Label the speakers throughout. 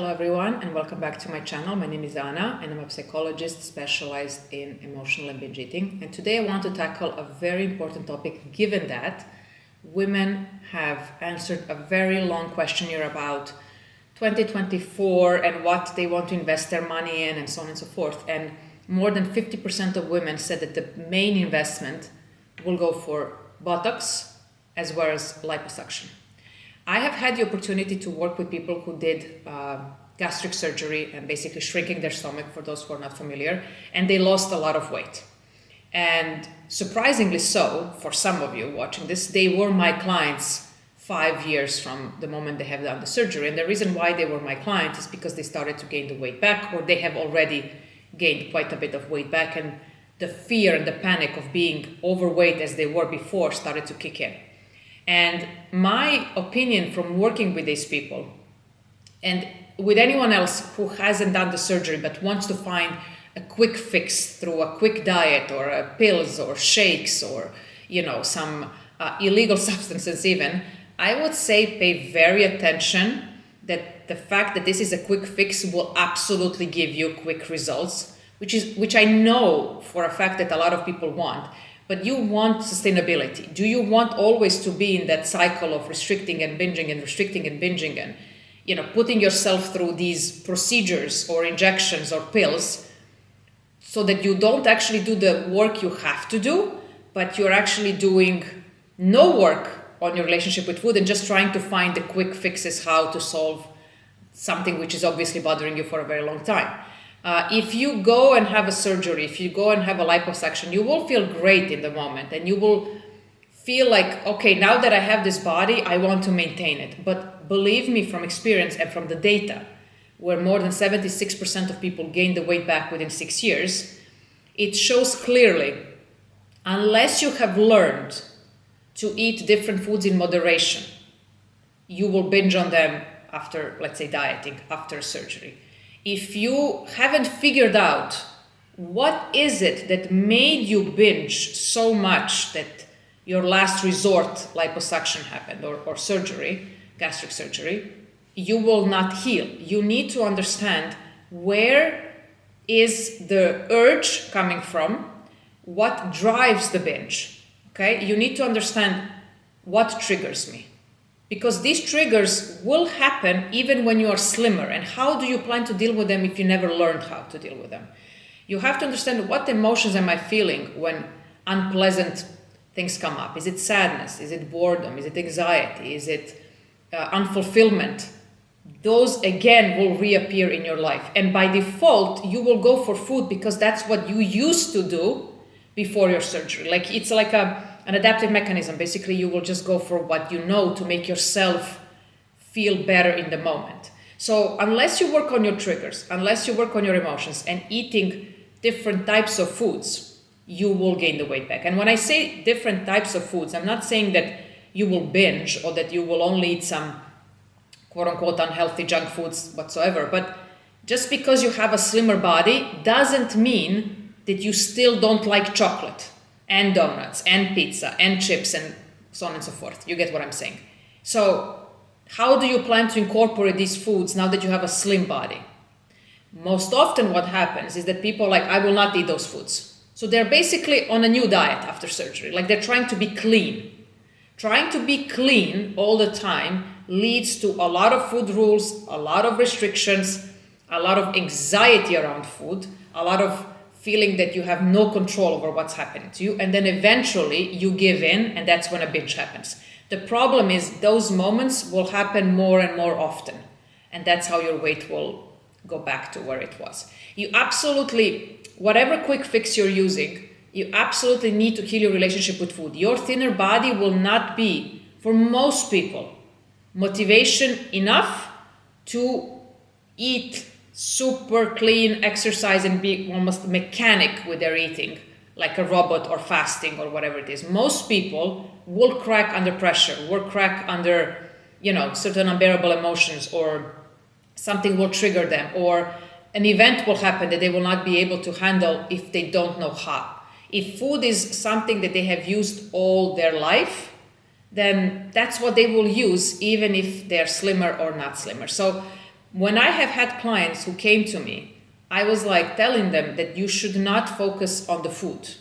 Speaker 1: Hello everyone and welcome back to my channel. My name is Anna and I'm a psychologist specialized in emotional and binge eating. And today I want to tackle a very important topic given that women have answered a very long questionnaire about 2024 and what they want to invest their money in and so on and so forth. And more than 50% of women said that the main investment will go for buttocks as well as liposuction. I have had the opportunity to work with people who did gastric surgery and basically shrinking their stomach, for those who are not familiar, and they lost a lot of weight. And surprisingly so, for some of you watching this, they were my clients 5 years from the moment they have done the surgery. And the reason why they were my clients is because they started to gain the weight back, or they have already gained quite a bit of weight back, and the fear and the panic of being overweight as they were before started to kick in. And my opinion from working with these people and with anyone else who hasn't done the surgery but wants to find a quick fix through a quick diet or pills or shakes or some illegal substances even, I would say pay very attention that the fact that this is a quick fix will absolutely give you quick results, which I know for a fact that a lot of people want. But you want sustainability. Do you want always to be in that cycle of restricting and binging and restricting and binging and putting yourself through these procedures or injections or pills so that you don't actually do the work you have to do, but you're actually doing no work on your relationship with food and just trying to find the quick fixes how to solve something which is obviously bothering you for a very long time. If you go and have a surgery, if you go and have a liposuction, you will feel great in the moment and you will feel like, okay, now that I have this body, I want to maintain it. But believe me from experience and from the data, where more than 76% of people gain the weight back within 6 years, it shows clearly, unless you have learned to eat different foods in moderation, you will binge on them after, let's say, dieting, after surgery. If you haven't figured out what is it that made you binge so much that your last resort liposuction happened or surgery, gastric surgery, you will not heal. You need to understand where is the urge coming from, what drives the binge, okay? You need to understand what triggers me. Because these triggers will happen even when you are slimmer. And how do you plan to deal with them if you never learned how to deal with them? You have to understand, what emotions am I feeling when unpleasant things come up? Is it sadness? Is it boredom? Is it anxiety? Is it unfulfillment? Those again will reappear in your life. And by default, you will go for food because that's what you used to do before your surgery. Like it's like an adaptive mechanism. Basically, you will just go for what you know to make yourself feel better in the moment. So unless you work on your triggers, unless you work on your emotions and eating different types of foods, you will gain the weight back. And when I say different types of foods, I'm not saying that you will binge or that you will only eat some quote-unquote unhealthy junk foods whatsoever. But just because you have a slimmer body doesn't mean that you still don't like chocolate and donuts and pizza and chips and so on and so forth. You get what I'm saying? So how do you plan to incorporate these foods now that you have a slim body? Most often what happens is that people are like, I will not eat those foods. So they're basically on a new diet after surgery. Like they're trying to be clean. Trying to be clean all the time leads to a lot of food rules, a lot of restrictions, a lot of anxiety around food, a lot of feeling that you have no control over what's happening to you, and then eventually you give in, and that's when a binge happens. The problem is those moments will happen more and more often, and that's how your weight will go back to where it was. You absolutely, whatever quick fix you're using, you absolutely need to heal your relationship with food. Your thinner body will not be, for most people, motivation enough to eat super clean, exercise, and be almost mechanic with their eating, like a robot or fasting or whatever it is. Most people will crack under pressure, will crack under, certain unbearable emotions, or something will trigger them, or an event will happen that they will not be able to handle if they don't know how. If food is something that they have used all their life, then that's what they will use, even if they're slimmer or not slimmer. So When I have had clients who came to me, I was like telling them that you should not focus on the food.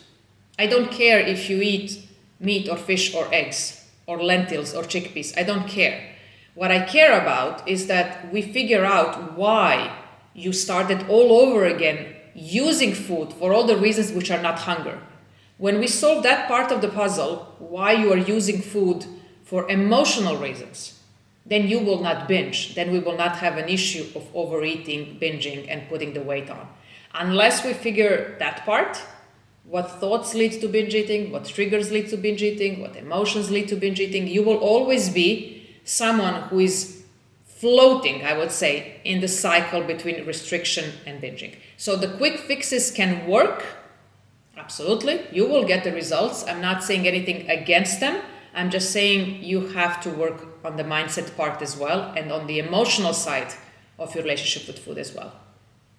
Speaker 1: I don't care if you eat meat or fish or eggs or lentils or chickpeas. I don't care. What I care about is that we figure out why you started all over again using food for all the reasons which are not hunger. When we solve that part of the puzzle, why you are using food for emotional reasons, then you will not binge. Then we will not have an issue of overeating, binging, and putting the weight on. Unless we figure that part, what thoughts lead to binge eating, what triggers lead to binge eating, what emotions lead to binge eating, you will always be someone who is floating, I would say, in the cycle between restriction and binging. So the quick fixes can work. Absolutely, you will get the results. I'm not saying anything against them. I'm just saying you have to work on the mindset part as well and on the emotional side of your relationship with food as well.